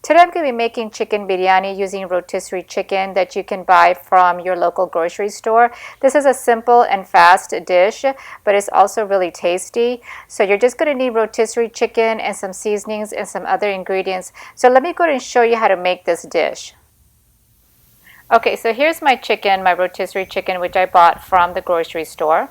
Today I'm going to be making chicken biryani using rotisserie chicken that you can buy from your local grocery store. This is a simple and fast dish, but it's also really tasty. So you're just going to need rotisserie chicken and some seasonings and some other ingredients. So let me go ahead and show you how to make this dish. Okay, so here's my chicken, my rotisserie chicken, which I bought from the grocery store.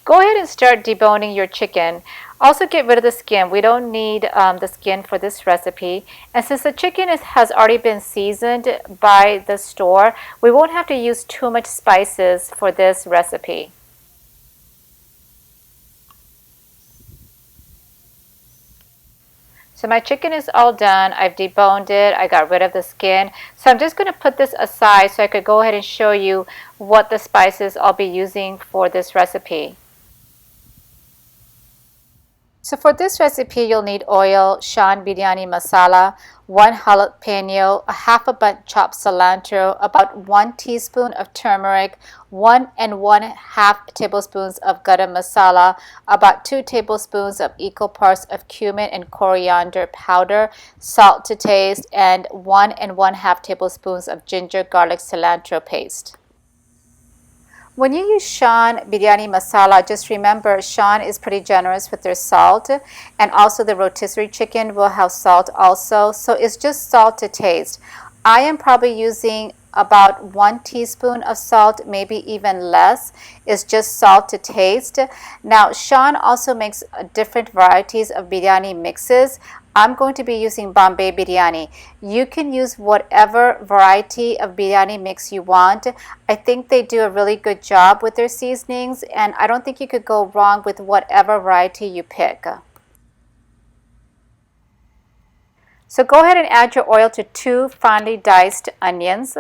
Go ahead and start deboning your chicken. Also get rid of the skin. We don't need the skin for this recipe. And since the chicken has already been seasoned by the store, we won't have to use too much spices for this recipe. So my chicken is all done. I've deboned it. I got rid of the skin. So I'm just going to put this aside so I could go ahead and show you what the spices I'll be using for this recipe. So for this recipe, you'll need oil, Shan biryani masala, 1 jalapeno, a half a bunch chopped cilantro, about 1 teaspoon of turmeric, 1 and 1/2 tablespoons of garam masala, about 2 tablespoons of equal parts of cumin and coriander powder, salt to taste, and 1 and 1/2 tablespoons of ginger garlic cilantro paste. When you use Shan biryani masala, just remember Shan is pretty generous with their salt, and also the rotisserie chicken will have salt also, so it's just salt to taste. I am probably using about 1 teaspoon of salt, maybe even less. It's just salt to taste. Now Shan also makes different varieties of biryani mixes. I'm going to be using Bombay biryani. You can use whatever variety of biryani mix you want. I think they do a really good job with their seasonings, and I don't think you could go wrong with whatever variety you pick. So go ahead and add your oil to 2 finely diced onions.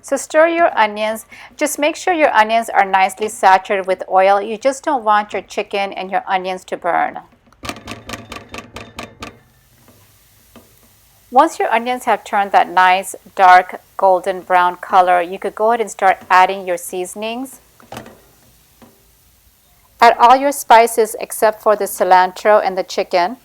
So stir your onions. Just make sure your onions are nicely saturated with oil. You just don't want your chicken and your onions to burn. Once your onions have turned that nice dark golden brown color, you could go ahead and start adding your seasonings. Add all your spices except for the cilantro and the chicken.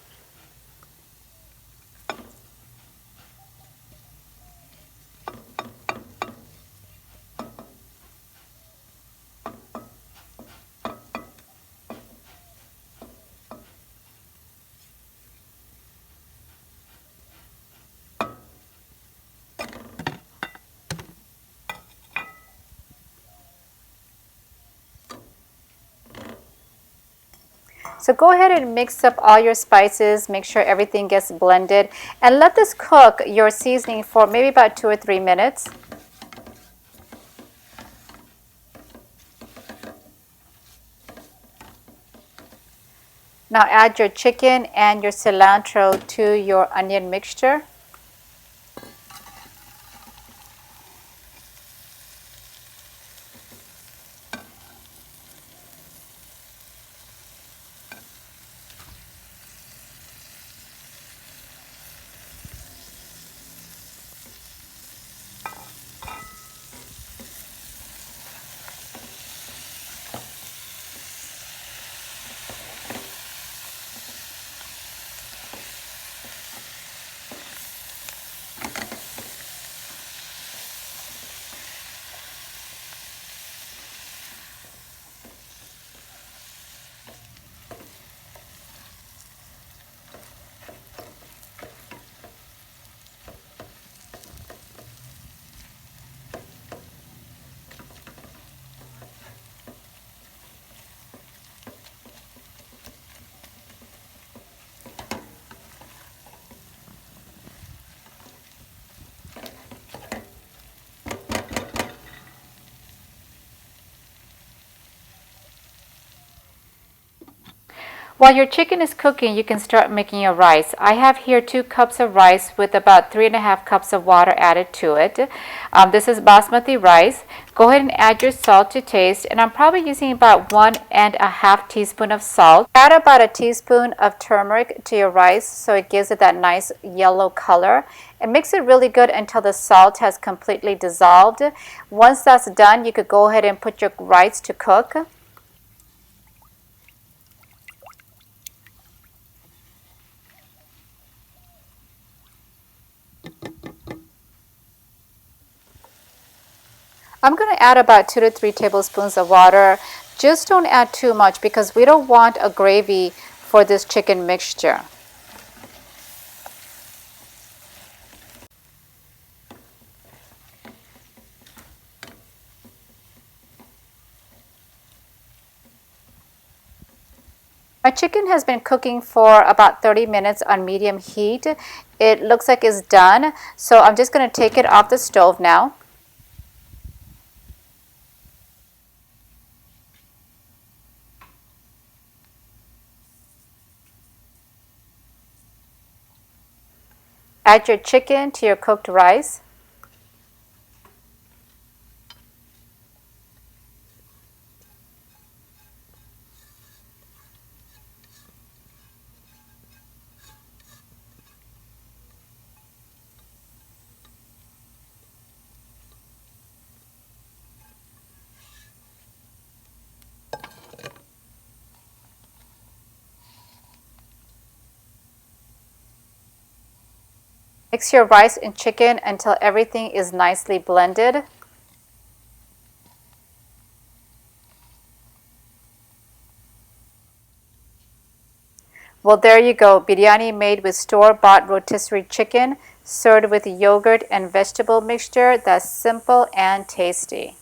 So go ahead and mix up all your spices, make sure everything gets blended, and let this cook your seasoning for maybe about 2 or 3 minutes. Now add your chicken and your cilantro to your onion mixture. While your chicken is cooking, you can start making your rice. I have here 2 cups of rice with about 3.5 cups of water added to it. This is basmati rice. Go ahead and add your salt to taste, and I'm probably using about 1.5 teaspoon of salt. Add about a teaspoon of turmeric to your rice so it gives it that nice yellow color. And mix it really good until the salt has completely dissolved. Once that's done, you could go ahead and put your rice to cook. I'm going to add about 2 to 3 tablespoons of water. Just don't add too much because we don't want a gravy for this chicken mixture. My chicken has been cooking for about 30 minutes on medium heat. It looks like it's done, so I'm just going to take it off the stove now. Add your chicken to your cooked rice. Mix your rice and chicken until everything is nicely blended. Well, there you go. Biryani made with store-bought rotisserie chicken, served with yogurt and vegetable mixture. That's simple and tasty.